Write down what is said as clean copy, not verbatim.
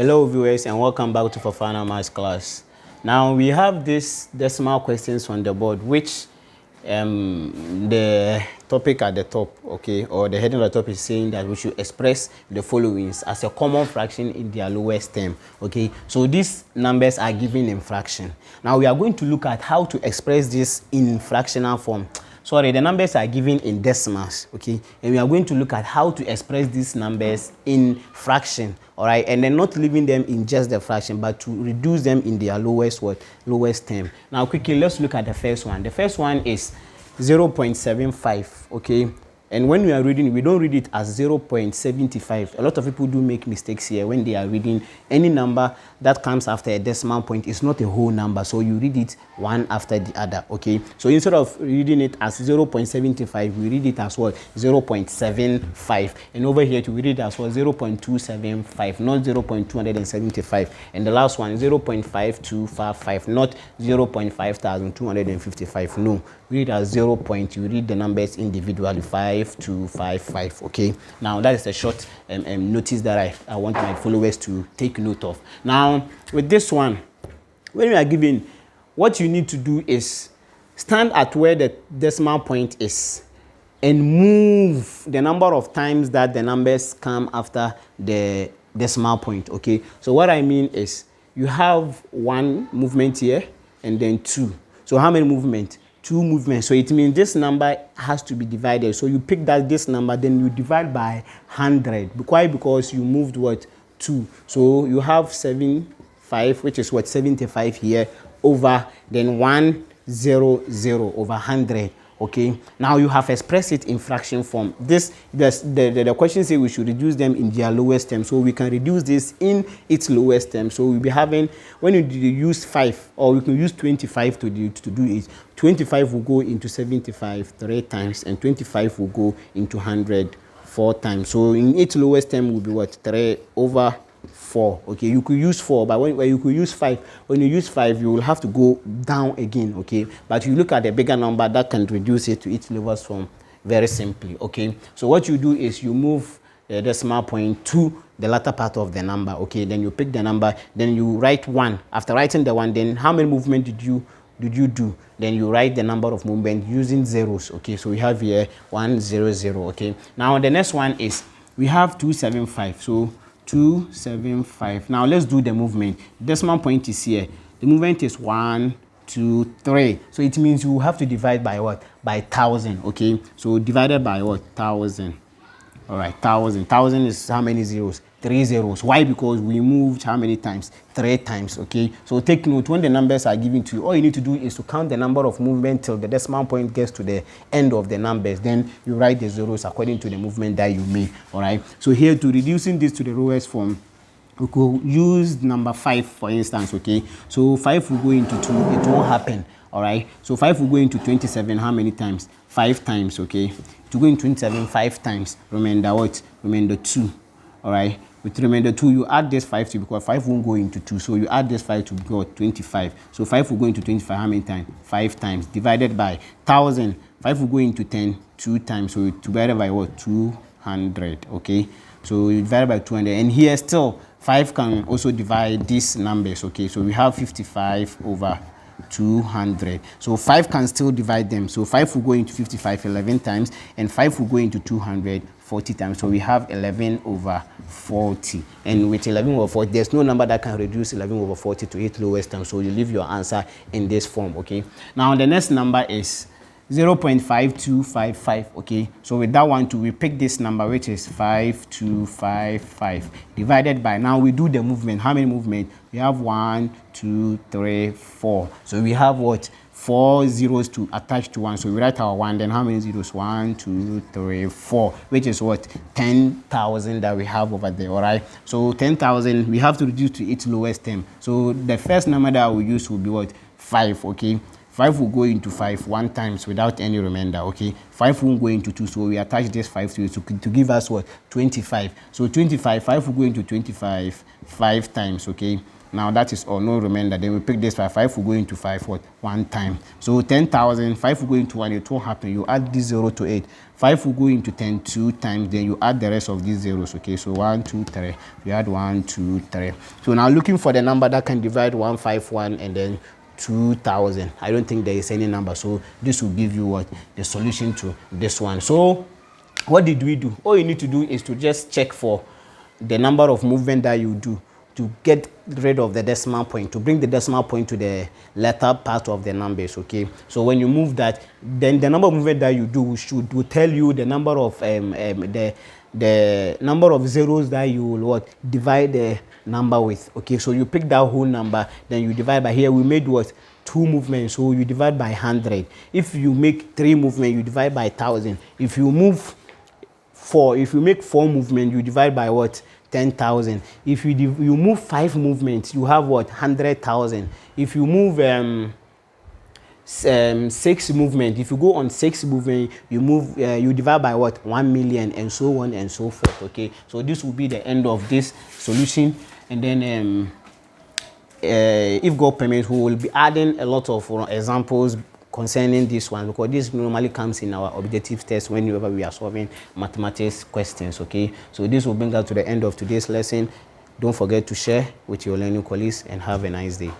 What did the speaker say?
Hello viewers and welcome back to Fafana Maths class. Now we have this decimal questions on the board which the topic at the top, okay, or the heading of the top is saying that we should express the followings as a common fraction in their lowest term, okay. So these numbers are given in fraction. Now we are going to look at how to express this in fractional form. Sorry, the numbers are given in decimals, okay, and we are going to look at how to express these numbers in fraction, all right, and then not leaving them in just the fraction, but to reduce them in their lowest term. Now quickly, let's look at the first one. The first one is 0.75, okay, and when we are reading, we don't read it as 0.75. A lot of people do make mistakes here when they are reading any number that comes after a decimal point. It's not a whole number, so you read it one after the other, okay. So instead of reading it as 0.75, we read it as what? 0.75. And over here we read it as what? 0.275, not 0.275. And the last one, 0.5255, not 0.5255. No, we read as 0. You read the numbers individually, 5255, okay. Now that is a short notice that I want my followers to take note of. Now with this one, when we are given, what you need to do is stand at where the decimal point is and move the number of times that the numbers come after the decimal point, okay. So what I mean is you have one movement here and then two. So how many movements? Two movements. So it means this number has to be divided. So you pick this number, then you divide by 100. Why? Because you moved what? 2. So you have 75, which is what? 75 here, over then 100 over 100. Okay, now you have expressed it in fraction form. The question says we should reduce them in their lowest term, so we can reduce this in its lowest term. So we'll be having, when you use 5, or we can use 25 to do it. 25 will go into 75 3 times, and 25 will go into 100 4 times. So in its lowest term will be what? 3 over 4. Okay, you could use 4, but when you could use 5. When you use 5, you will have to go down again, okay. But you look at the bigger number that can reduce it to its lowest form very simply, okay. So what you do is you move the decimal point to the latter part of the number, okay. Then you pick the number, then you write 1. After writing the 1, then how many movements did you do? Then you write the number of movement using zeros, okay. So we have here 100, okay. Now the next one is we have 275. So 275. Now let's do the movement. Decimal point is here. The movement is 1 2 3. So it means you have to divide by what? By 1000, okay. So divided by what? 1000. All right, 1000. 1000 is how many zeros? 3 zeros. Why? Because we moved how many times? 3 times, okay. So take note, when the numbers are given to you, all you need to do is to count the number of movement till the decimal point gets to the end of the numbers. Then you write the zeros according to the movement that you made. All right. So here, to reducing this to the lowest form, we could use number 5 for instance, okay. So 5 will go into 2. It won't happen. All right. So 5 will go into 27 how many times? 5 times, okay. To go into 27 5 times, remainder what? Remainder 2. All right. With remainder 2, you add this 5 to, because 5 won't go into 2, so you add this 5 to go 25. So 5 will go into 25 how many times? 5 times, divided by 1000. 5 will go into 10 2 times, so divided by what? 200, okay. So you divide by 200, and here still 5 can also divide these numbers, okay. So we have 55 over 200. So 5 can still divide them. So 5 will go into 55 11 times, and 5 will go into 200 40 times. So we have 11 over 40. And with 11 over 40, there's no number that can reduce 11 over 40 to its lowest term. So you leave your answer in this form, okay. Now the next number is 0.5255, okay. So with that one too, we pick this number, which is 5255, divided by, now we do the movement. How many movement? We have 1 2 3 4. So we have what? 4 zeros to attach to 1. So we write our 1, then how many zeros? 1 2 3 4, which is what? 10,000 that we have over there. All right. So 10,000 we have to reduce to its lowest term. So the first number that we use will be what? 5, okay. 5 will go into 5 1 times without any remainder, okay. 5 won't go into 2, so we attach this 5 to it to give us what? 25. So 25, 5 will go into 25 5 times, okay. Now that is all, no remainder. Then we pick this 5. 5 will go into 5 what? 1 time. So 10,000, 5 will go into 1, it won't happen. You add this 0 to 8. 5 will go into 10 2 times, then you add the rest of these zeros, okay? So 1, 2, 3. You add 1, 2, 3. So now looking for the number that can divide 151 and then 2,000. I don't think there is any number, so this will give you what? The solution to this one. So what did we do? All you need to do is to just check for the number of movement that you do to get rid of the decimal point, to bring the decimal point to the letter part of the numbers, okay? So when you move that, then the number of movement that you do will tell you the number of the number of zeros that you will what? Divide the number with, okay? So you pick that whole number, then you divide by, here we made what? 2 movements, so you divide by 100. If you make 3 movements, you divide by 1,000. If you move 4, if you make 4 movements, you divide by what? 10,000. If you move 5 movements, you have what? 100,000. If you move 6 movement, if you go on 6 movement, you move you divide by what? 1 million, and so on and so forth, okay? So this will be the end of this solution. And then if God permits, we will be adding a lot of examples concerning this one, because this normally comes in our objective test whenever we are solving mathematics questions, okay? So this will bring us to the end of today's lesson. Don't forget to share with your learning colleagues, and have a nice day.